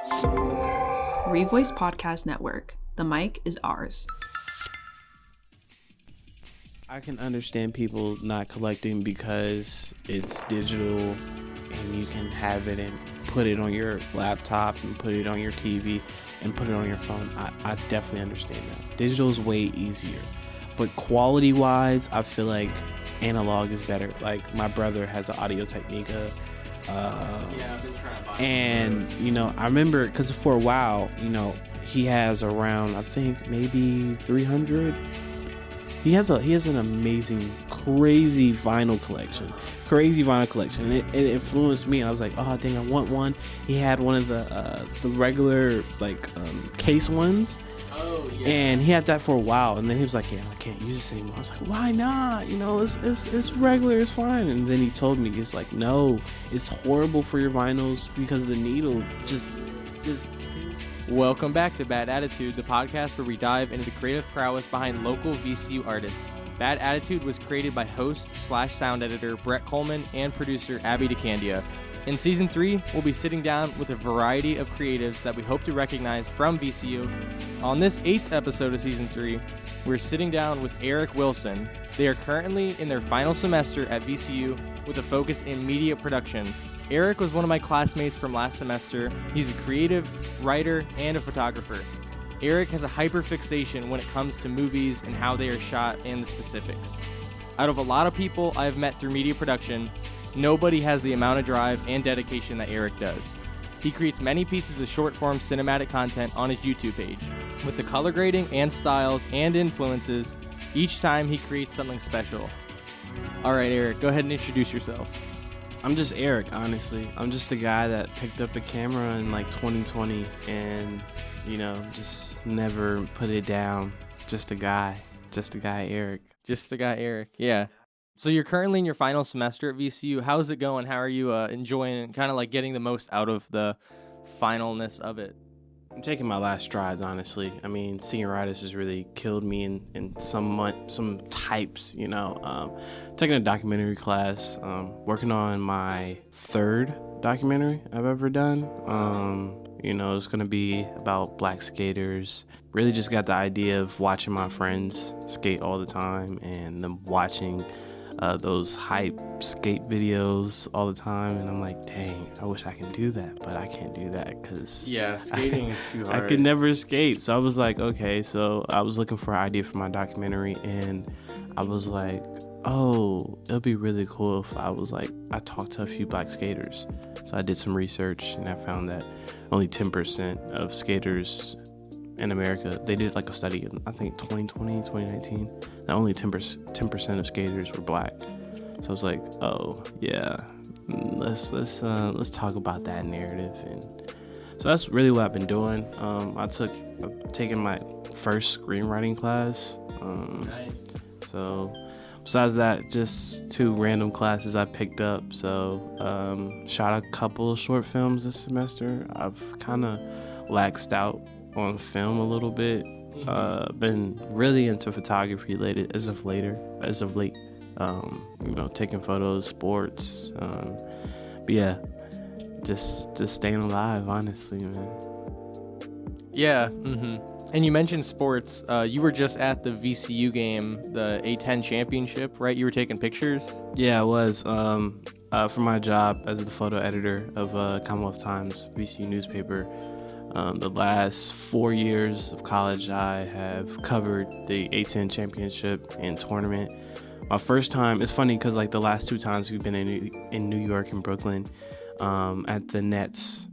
Revoice Podcast Network. The mic is ours. I can understand people not collecting because it's digital and you can have it and put it on your laptop and put it on your TV and put it on your phone. I definitely understand that. Digital is way easier. But quality-wise, I feel like analog is better. Like, my brother has an Audio-Technica. I've been trying to buy and, I remember, because for a while, he has around, I think, maybe 300. He has an amazing, crazy vinyl collection. And it influenced me. I was like, oh, dang, I want one. He had one of the regular, case ones. Oh, yeah. And he had that for a while. And then he was like, yeah, I can't use this anymore. I was like, why not? It's regular. It's fine. And then he told me, he's like, no, it's horrible for your vinyls because the needle just. Welcome back to Bad Attitude, the podcast where we dive into the creative prowess behind local VCU artists. Bad Attitude was created by host/sound editor Brett Coleman and producer Abby DeCandia. In Season 3, we'll be sitting down with a variety of creatives that we hope to recognize from VCU. On this 8th episode of Season 3, we're sitting down with Arrick Wilson. They are currently in their final semester at VCU with a focus in media production. Arrick was one of my classmates from last semester. He's a creative, writer, and a photographer. Arrick has a hyperfixation when it comes to movies and how they are shot and the specifics. Out of a lot of people I have met through media production, nobody has the amount of drive and dedication that Arrick does. He creates many pieces of short-form cinematic content on his YouTube page. With the color grading and styles and influences, each time he creates something special. Alright, Arrick, go ahead and introduce yourself. I'm just Arrick, honestly. I'm just a guy that picked up a camera in 2020 and, just never put it down. Just a guy, Arrick. Just a guy, Arrick. Yeah. So you're currently in your final semester at VCU. How's it going? How are you enjoying it? Kind of getting the most out of the finalness of it? I'm taking my last strides, honestly. I mean, senioritis has really killed me in some types, taking a documentary class, working on my 3rd documentary I've ever done. It's going to be about black skaters. Really just got the idea of watching my friends skate all the time and them watching those hype skate videos all the time, and I'm like, dang, I wish I could do that, but I can't do that because skating is too hard. I could never skate. So I was like, okay, so I was looking for an idea for my documentary, and I was like, oh, it'll be really cool if I talked to a few black skaters. So I did some research, and I found that only 10% of skaters in America, they did a study in, I think, 2020, 2019, that only 10% of skaters were black. So I was like, oh, yeah, let's talk about that narrative. And so that's really what I've been doing. I've taken my first screenwriting class. Nice. So besides that, just 2 random classes I picked up. So shot a couple of short films this semester. I've kind of laxed out on film a little bit. Been really into photography lately, as of late. Taking photos, sports. But yeah, just staying alive, honestly, man. Yeah. And you mentioned sports. You were just at the VCU game, the A10 championship, right? You were taking pictures? Yeah, I was. For my job as the photo editor of Commonwealth Times VCU newspaper. The last 4 years of college, I have covered the A10 championship and tournament. My first time, it's funny because the last 2 times we've been in New York and Brooklyn at the Nets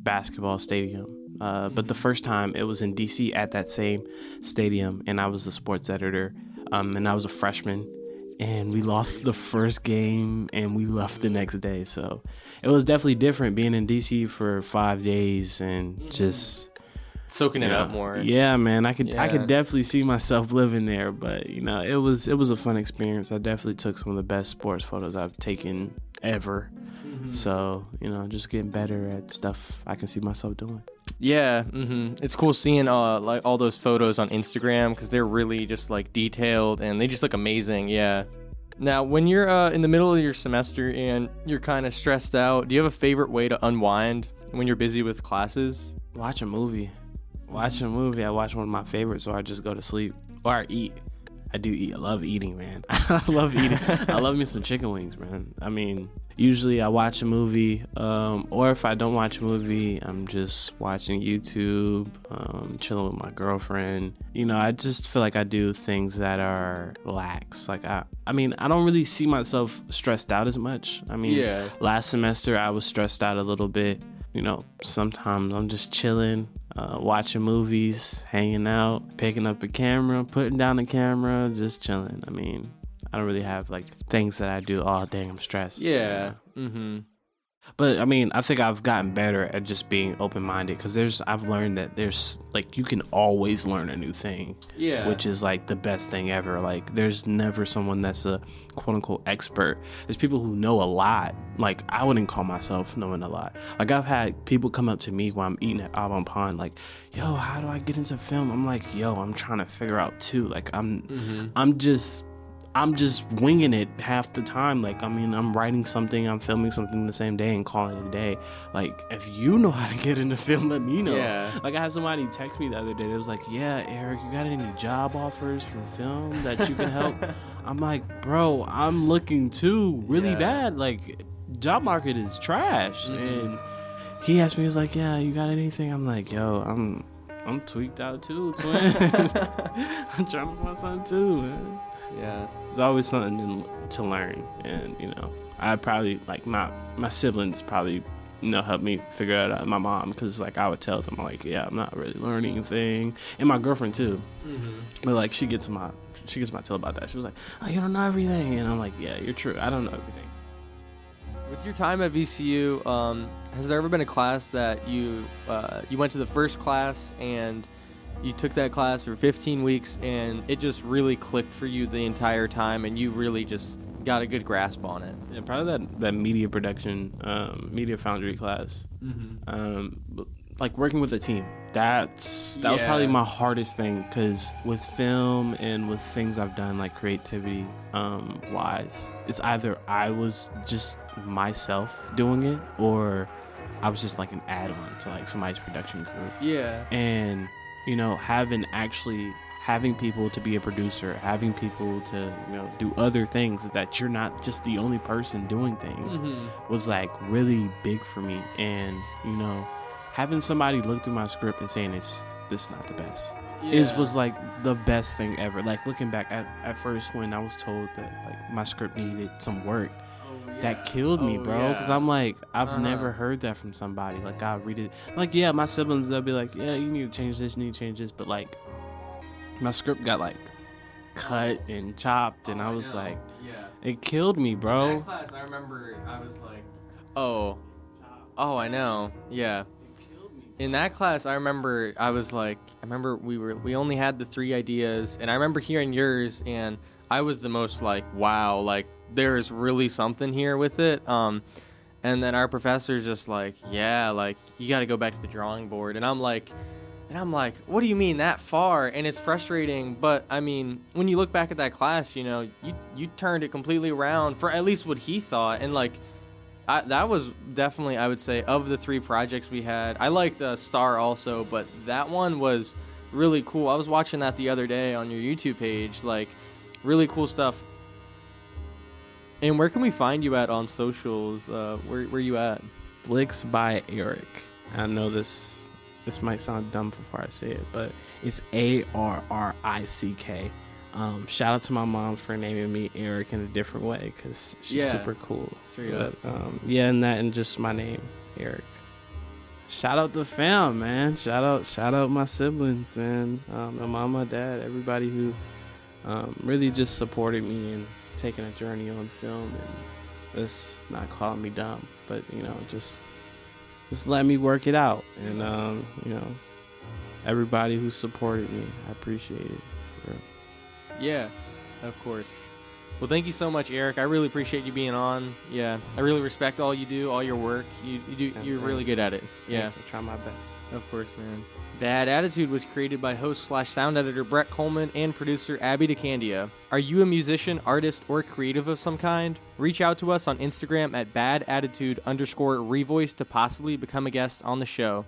basketball stadium. But the first time it was in DC at that same stadium, and I was the sports editor, and I was a freshman. And we lost the first game, and we left the next day. So it was definitely different being in DC for 5 days and just soaking it up more. Yeah, man, I could definitely see myself living there. But it was a fun experience. I definitely took some of the best sports photos I've taken ever. So just getting better at stuff I can see myself doing. Yeah, it's cool seeing all those photos on Instagram because they're really just detailed and they just look amazing. Yeah. Now, when you're in the middle of your semester and you're kind of stressed out, do you have a favorite way to unwind? when you're busy with classes? Watch a movie. I watch one of my favorites, or I just go to sleep, or I eat. I do eat. I love eating, man. I love eating. I love me some chicken wings, man. I mean, usually I watch a movie, or if I don't watch a movie, I'm just watching YouTube, chilling with my girlfriend. You know, I just feel like I do things that are lax. Like, I mean, I don't really see myself stressed out as much. I mean, last semester I was stressed out a little bit. You know, sometimes I'm just chilling, watching movies, hanging out, picking up a camera, putting down the camera, just chilling. I mean, I don't really have like things that I do all day. I'm stressed. Yeah. Mm-hmm. But I mean, I think I've gotten better at just being open-minded, because I've learned that there's like, you can always learn a new thing. Yeah. Which is like the best thing ever. Like, there's never someone that's a quote unquote expert. There's people who know a lot. Like, I wouldn't call myself knowing a lot. Like, I've had people come up to me while I'm eating at Avon Pond, like, yo, how do I get into film? I'm like, yo, I'm trying to figure out too. Like, I'm just winging it half the time. Like, I mean, I'm writing something, I'm filming something the same day and calling it a day. Like, if you know how to get into film, let me know. Yeah. Like, I had somebody text me the other day. They was like, yeah, Eric, you got any job offers from film that you can help? I'm like, bro, I'm looking too really bad. Like, job market is trash. And he asked me, he was like, yeah, you got anything? I'm like, yo, I'm tweaked out too, twin. I'm trying to find something too, man. Yeah, there's always something to learn, and you know, I probably like my siblings probably, you know, helped me figure it out. My mom, because like I would tell them like, yeah, I'm not really learning anything, and my girlfriend too. But like she gets my tail about that. She was like, oh, you don't know everything, and I'm like, yeah, you're true. I don't know everything. With your time at VCU, has there ever been a class that you went to the first class and you took that class for 15 weeks and it just really clicked for you the entire time and you really just got a good grasp on it? Yeah, probably that media production, media foundry class. Like working with a team. That was probably my hardest thing, because with film and with things I've done like creativity wise, it's either I was just myself doing it, or I was just like an add-on to like somebody's production crew. Yeah. And you know, having people to be a producer, having people to, you know, do other things, that you're not just the only person doing things, was like really big for me. And, you know, having somebody look through my script and saying this is not the best was like the best thing ever. Like looking back at first when I was told that like my script needed some work, that killed me, bro. Because I'm like, I've never heard that from somebody. Like, I read it. Like, yeah, my siblings, they'll be like, yeah, you need to change this, you need to change this. But, like, my script got, like, cut and chopped. And I was like, it killed me, bro. In that class, I remember I was like, oh, I know. Yeah. In that class, I remember we only had the 3 ideas. And I remember hearing yours, and I was the most like, wow, like, there's really something here with it. And then our professor's just like, yeah, like, you got to go back to the drawing board. And I'm like, what do you mean that far? And it's frustrating. But I mean, when you look back at that class, you know, you turned it completely around for at least what he thought. And like, that was definitely, I would say, of the 3 projects we had, I liked Star also, but that one was really cool. I was watching that the other day on your YouTube page, like, really cool stuff. And where can we find you at on socials? Where you at? Flicks by Arrick. I know this might sound dumb before I say it, but it's Arrick. Shout out to my mom for naming me Eric in a different way, because she's super cool. Straight up. And just my name, Eric. Shout out to fam, man. Shout out my siblings, man. My mom, my dad, everybody who really just supported me and taking a journey on film, and it's not calling me dumb, but you know, just let me work it out. And you know, everybody who supported me, I appreciate it. Yeah, of course. Well, thank you so much, Eric. I really appreciate you being on. Yeah, I really respect all you do, all your work. You're really good at it. Yeah, I try my best. Of course, man. Bad Attitude was created by host / sound editor Brett Coleman and producer Abby DeCandia. Are you a musician, artist, or creative of some kind? Reach out to us on Instagram at badattitude_revoice to possibly become a guest on the show.